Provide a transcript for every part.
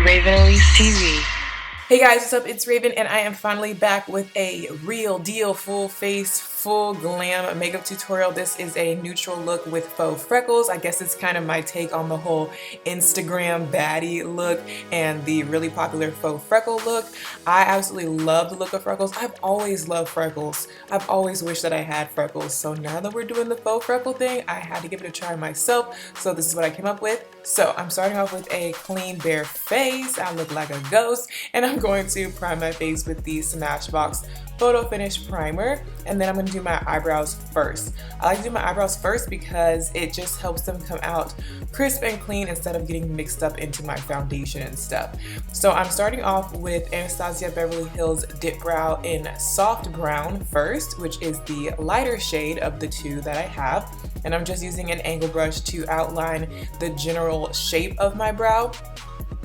Raven ELYSE TV. Hey guys, what's up? It's Raven and I am finally back with a real deal full face, full glam makeup tutorial. This is a neutral look with faux freckles. I guess it's kind of my take on the whole Instagram baddie look and the really popular faux freckle look. I absolutely love the look of freckles. I've always loved freckles. I've always wished that I had freckles. So now that we're doing the faux freckle thing, I had to give it a try myself. So this is what I came up with. So I'm starting off with a clean bare face. I look like a ghost and I'm going to prime my face with the Smashbox Photofinish primer, and then I'm going to do my eyebrows first. I like to do my eyebrows first because it just helps them come out crisp and clean instead of getting mixed up into my foundation and stuff. So I'm starting off with Anastasia Beverly Hills Dipbrow in soft brown first, which is the lighter shade of the two that I have, and I'm just using an angle brush to outline the general shape of my brow.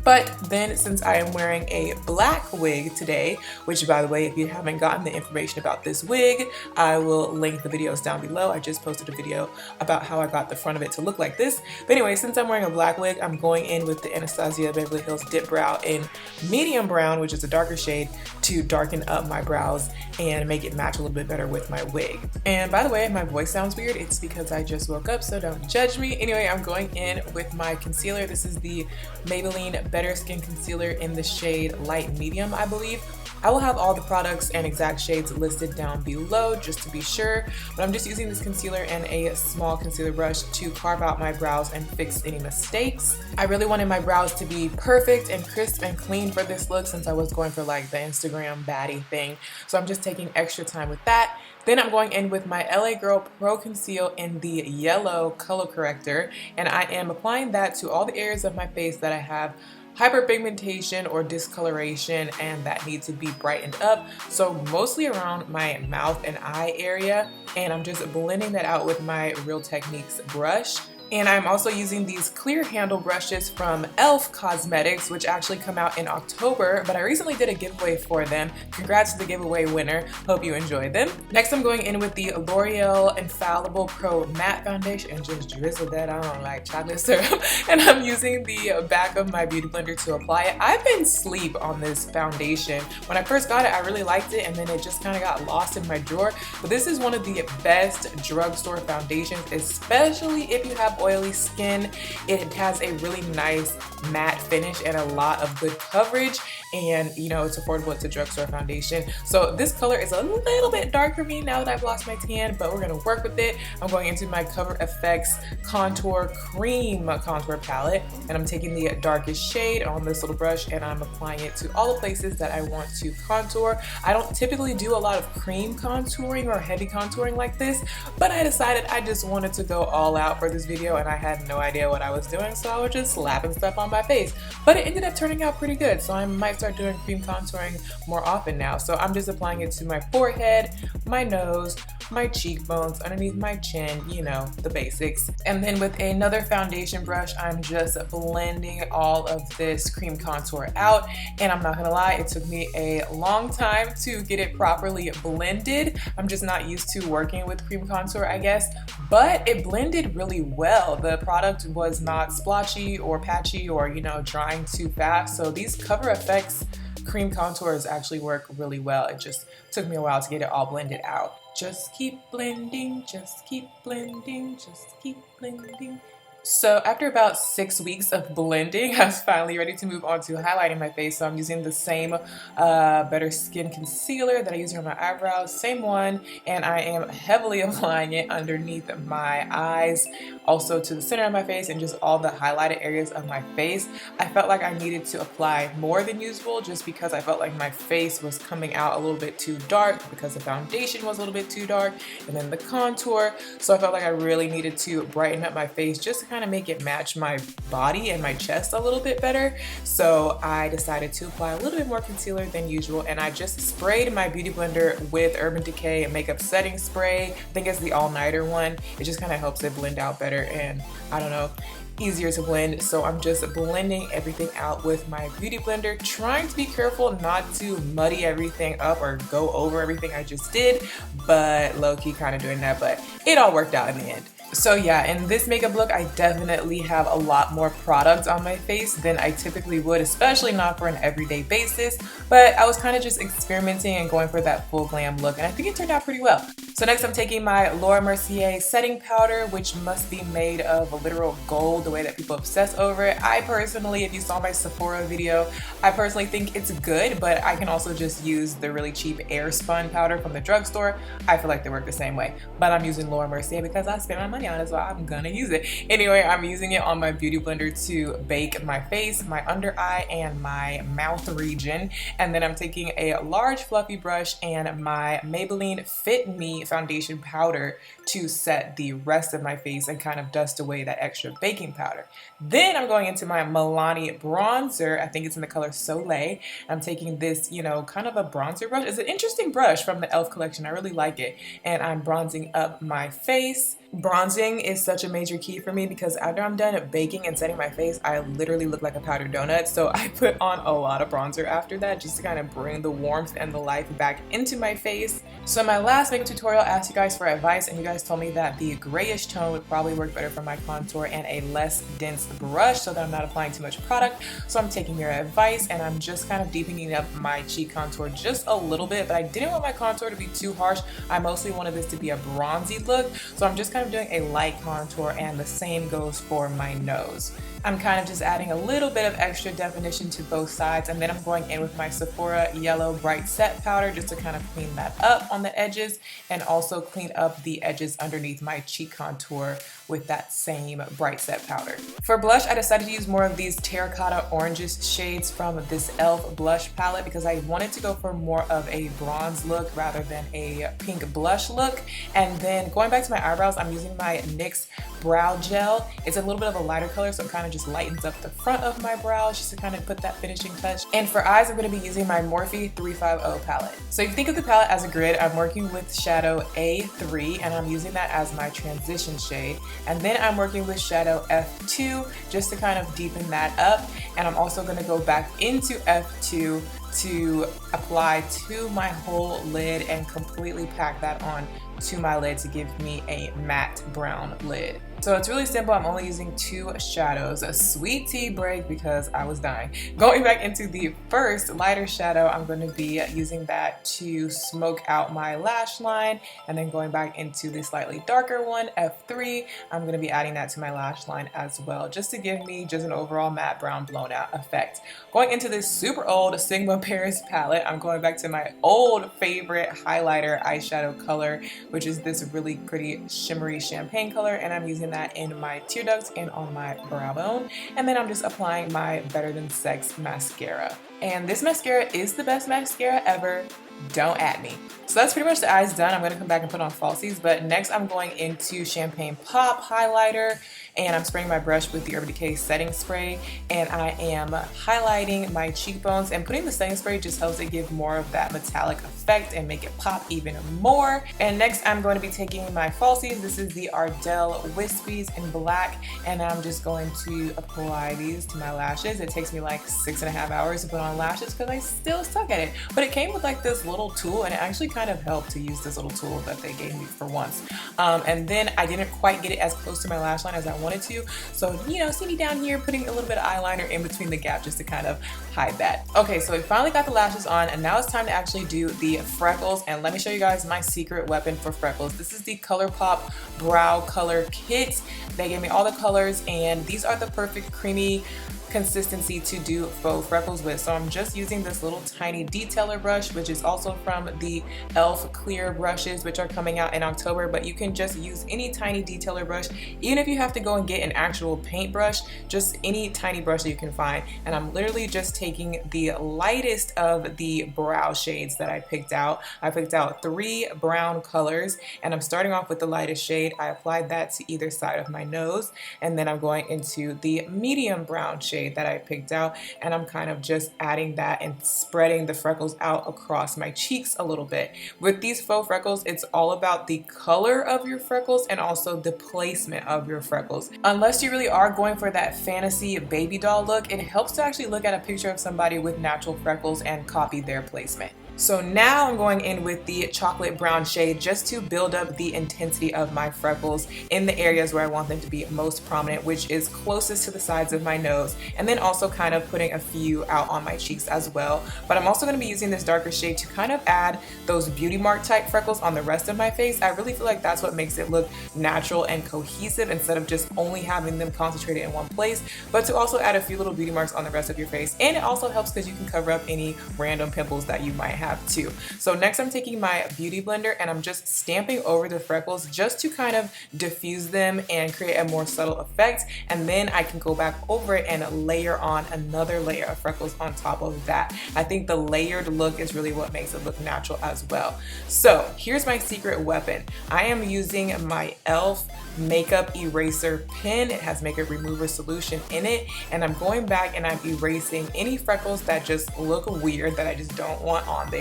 But then, since I am wearing a black wig today, which by the way, if you haven't gotten the information about this wig, I will link the videos down below. I just posted a video about how I got the front of it to look like this. But anyway, since I'm wearing a black wig, I'm going in with the Anastasia Beverly Hills Dipbrow in medium brown, which is a darker shade, to darken up my brows and make it match a little bit better with my wig. And by the way, if my voice sounds weird, it's because I just woke up, so don't judge me. Anyway, I'm going in with my concealer. This is the Maybelline Better Skin concealer in the shade light medium, I believe. I will have all the products and exact shades listed down below just to be sure, but I'm just using this concealer and a small concealer brush to carve out my brows and fix any mistakes. I really wanted my brows to be perfect and crisp and clean for this look since I was going for like the Instagram baddie thing, so I'm just taking extra time with that. Then I'm going in with my LA Girl Pro Conceal in the yellow color corrector, and I am applying that to all the areas of my face that I have hyperpigmentation or discoloration and that need to be brightened up, so mostly around my mouth and eye area, and I'm just blending that out with my Real Techniques brush. And I'm also using these clear handle brushes from e.l.f. Cosmetics, which actually come out in October, but I recently did a giveaway for them. Congrats to the giveaway winner. Hope you enjoyed them. Next, I'm going in with the Loreal Infallible Pro Matte Foundation and just drizzle that on like chocolate syrup. And I'm using the back of my beauty blender to apply it. I've been asleep on this foundation. When I first got it, I really liked it, and then it just kind of got lost in my drawer. But this is one of the best drugstore foundations, especially if you have oily skin. It has a really nice matte finish and a lot of good coverage, and you know, it's affordable. It's a drugstore foundation. So this color is a little bit dark for me now that I've lost my tan, but we're gonna work with it. I'm going into my CoverFX Contour Cream Contour Palette, and I'm taking the darkest shade on this little brush and I'm applying it to all the places that I want to contour. I don't typically do a lot of cream contouring or heavy contouring like this, but I decided I just wanted to go all out for this video and I had no idea what I was doing, so I was just slapping stuff on my face. But it ended up turning out pretty good, so I might start doing cream contouring more often now. So I'm just applying it to my forehead, my nose, my cheekbones, underneath my chin, you know, the basics. And then with another foundation brush, I'm just blending all of this cream contour out. And I'm not gonna lie, it took me a long time to get it properly blended. I'm just not used to working with cream contour, I guess, but it blended really well. The product was not splotchy or patchy or, you know, drying too fast. So these CoverFX cream contours actually work really well. It just took me a while to get it all blended out. Just keep blending, just keep blending, just keep blending. So after about 6 weeks of blending, I was finally ready to move on to highlighting my face. So I'm using the same Better Skin concealer that I use on my eyebrows, same one, and I am heavily applying it underneath my eyes, also to the center of my face and just all the highlighted areas of my face. I felt like I needed to apply more than usual just because I felt like my face was coming out a little bit too dark because the foundation was a little bit too dark and then the contour. So I felt like I really needed to brighten up my face just to kind of make it match my body and my chest a little bit better. So I decided to apply a little bit more concealer than usual, and I just sprayed my beauty blender with Urban Decay makeup setting spray. I think it's the All Nighter one. It just kind of helps it blend out better and I don't know, easier to blend. So I'm just blending everything out with my beauty blender, trying to be careful not to muddy everything up or go over everything I just did, but low-key kind of doing that, but it all worked out in the end. So yeah, in this makeup look, I definitely have a lot more product on my face than I typically would, especially not for an everyday basis. But I was kind of just experimenting and going for that full glam look, and I think it turned out pretty well. So next I'm taking my Laura Mercier setting powder, which must be made of literal gold, the way that people obsess over it. I personally, if you saw my Sephora video, I personally think it's good, but I can also just use the really cheap air spun powder from the drugstore. I feel like they work the same way, but I'm using Laura Mercier because I spent my money on it, so I'm gonna use it. Anyway, I'm using it on my beauty blender to bake my face, my under eye, and my mouth region. And then I'm taking a large fluffy brush and my Maybelline FIT Me foundation powder to set the rest of my face and kind of dust away that extra baking powder. Then I'm going into my Milani bronzer. I think it's in the color Soleil. I'm taking this, you know, kind of a bronzer brush. It's an interesting brush from the e.l.f. collection. I really like it. And I'm bronzing up my face. Bronzing is such a major key for me because after I'm done baking and setting my face, I literally look like a powdered donut. So I put on a lot of bronzer after that just to kind of bring the warmth and the life back into my face. So in my last makeup tutorial, I asked you guys for advice, and you guys told me that the grayish tone would probably work better for my contour and a less dense brush so that I'm not applying too much product. So I'm taking your advice and I'm just kind of deepening up my cheek contour just a little bit, but I didn't want my contour to be too harsh. I mostly wanted this to be a bronzy look. So I'm just kind of doing a light contour, and the same goes for my nose. I'm kind of just adding a little bit of extra definition to both sides, and then I'm going in with my Sephora Yellow Bright Set Powder just to kind of clean that up on the edges and also clean up the edges underneath my cheek contour with that same Bright Set Powder. For blush, I decided to use more of these terracotta oranges shades from this e.l.f. blush palette because I wanted to go for more of a bronze look rather than a pink blush look. And then going back to my eyebrows, I'm using my NYX brow gel. It's a little bit of a lighter color, so it kind of just lightens up the front of my brows just to kind of put that finishing touch. And for eyes, I'm going to be using my Morphe 350 palette. So if you think of the palette as a grid, I'm working with shadow A3 and I'm using that as my transition shade. And then I'm working with shadow F2 just to kind of deepen that up. And I'm also going to go back into F2 to apply to my whole lid and completely pack that on to my lid to give me a matte brown lid. So it's really simple. I'm only using two shadows, a sweet tea break because I was dying. Going back into the first lighter shadow, I'm going to be using that to smoke out my lash line, and then going back into the slightly darker one, F3, I'm going to be adding that to my lash line as well, just to give me just an overall matte brown blown out effect. Going into this super old Sigma Paris palette, I'm going back to my old favorite highlighter eyeshadow color, which is this really pretty shimmery champagne color, and I'm using that in my tear ducts and on my brow bone. And then I'm just applying my Better Than Sex mascara. And this mascara is the best mascara ever. Don't at me. So that's pretty much the eyes done. I'm going to come back and put on falsies, but next I'm going into Champagne Pop highlighter, and I'm spraying my brush with the Urban Decay setting spray, and I am highlighting my cheekbones, and putting the setting spray just helps it give more of that metallic effect and make it pop even more. And next I'm going to be taking my falsies. This is the Ardell Wispies in black, and I'm just going to apply these to my lashes. It takes me like 6.5 hours to put on lashes because I still suck at it, but it came with like this little tool, and it actually kind of helped to use this little tool that they gave me for once. And then I didn't quite get it as close to my lash line as I wanted to, so you know, see me down here putting a little bit of eyeliner in between the gap just to kind of hide that. Okay, so we finally got the lashes on, and now it's time to actually do the freckles. And let me show you guys my secret weapon for freckles. This is the ColourPop Brow Color Kit. They gave me all the colors, and these are the perfect creamy consistency to do faux freckles with. So I'm just using this little tiny detailer brush, which is also from the e.l.f. clear brushes, which are coming out in October, but you can just use any tiny detailer brush, even if you have to go and get an actual paintbrush, just any tiny brush that you can find. And I'm literally just taking the lightest of the brow shades that I picked out. I picked out 3 brown colors, and I'm starting off with the lightest shade. I applied that to either side of my nose, and then I'm going into the medium brown shade that I picked out, and I'm kind of just adding that and spreading the freckles out across my cheeks a little bit. With these faux freckles, it's all about the color of your freckles and also the placement of your freckles. Unless you really are going for that fantasy baby doll look, it helps to actually look at a picture of somebody with natural freckles and copy their placement. So now I'm going in with the chocolate brown shade just to build up the intensity of my freckles in the areas where I want them to be most prominent, which is closest to the sides of my nose, and then also kind of putting a few out on my cheeks as well. But I'm also going to be using this darker shade to kind of add those beauty mark type freckles on the rest of my face. I really feel like that's what makes it look natural and cohesive instead of just only having them concentrated in one place, but to also add a few little beauty marks on the rest of your face. And it also helps because you can cover up any random pimples that you might have too. So next I'm taking my beauty blender and I'm just stamping over the freckles just to kind of diffuse them and create a more subtle effect, and then I can go back over it and layer on another layer of freckles on top of that. I think the layered look is really what makes it look natural as well. So here's my secret weapon. I am using my e.l.f. makeup eraser pen. It has makeup remover solution in it, and I'm going back and I'm erasing any freckles that just look weird that I just don't want on there.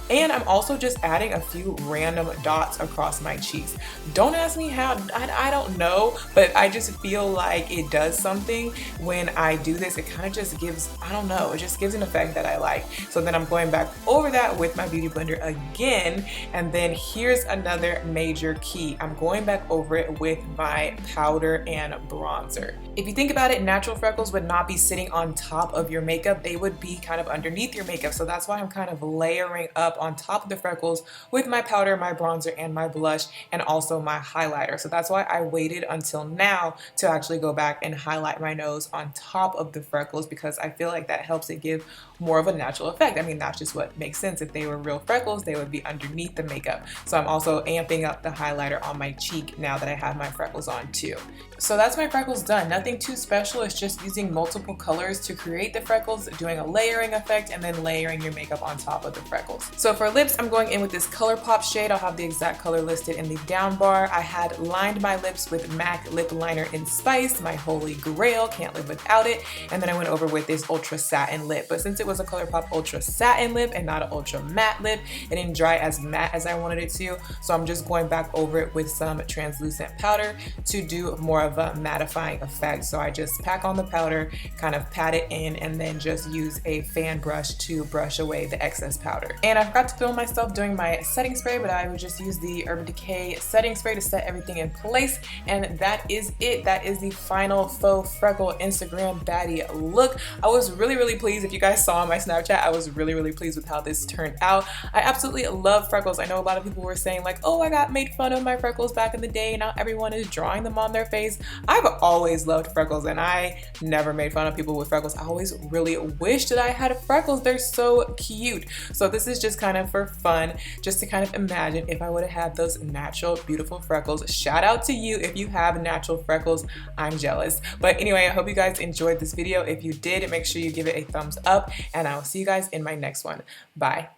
And I'm also just adding a few random dots across my cheeks. Don't ask me how, I don't know, but I just feel like it does something when I do this. It kind of just gives, I don't know, it just gives an effect that I like. So then I'm going back over that with my beauty blender again, and then here's another major key. I'm going back over it with my powder and bronzer. If you think about it, natural freckles would not be sitting on top of your makeup. They would be kind of underneath your makeup. So that's why I'm kind of layering up on top of the freckles with my powder, my bronzer, and my blush, and also my highlighter. So that's why I waited until now to actually go back and highlight my nose on top of the freckles, because I feel like that helps it give more of a natural effect. I mean, that's just what makes sense. If they were real freckles, they would be underneath the makeup. So I'm also amping up the highlighter on my cheek now that I have my freckles on too. So that's my freckles done. Nothing too special. It's just using multiple colors to create the freckles, doing a layering effect, and then layering your makeup on top of the freckles. So for lips, I'm going in with this ColourPop shade. I'll have the exact color listed in the down bar. I had lined my lips with MAC lip liner in Spice, my holy grail, can't live without it. And then I went over with this Ultra Satin Lip. But since it was a ColourPop Ultra Satin Lip and not an Ultra Matte Lip, it didn't dry as matte as I wanted it to. So I'm just going back over it with some translucent powder to do more of a mattifying effect. So I just pack on the powder, kind of pat it in, and then just use a fan brush to brush away the excess powder. And I forgot to film myself doing my setting spray, but I would just use the Urban Decay setting spray to set everything in place. And that is it. That is the final faux freckle Instagram baddie look. I was really pleased. If you guys saw my Snapchat, I was really pleased with how this turned out. I absolutely love freckles. I know a lot of people were saying like, oh, I got made fun of my freckles back in the day. Now everyone is drawing them on their face. I've always loved freckles, and I never made fun of people with freckles. I always really wished that I had freckles. They're so cute. So this is just kind of for fun, just to kind of imagine if I would have had those natural, beautiful freckles. Shout out to you if you have natural freckles. I'm jealous. But anyway, I hope you guys enjoyed this video. If you did, make sure you give it a thumbs up, and I'll see you guys in my next one. Bye.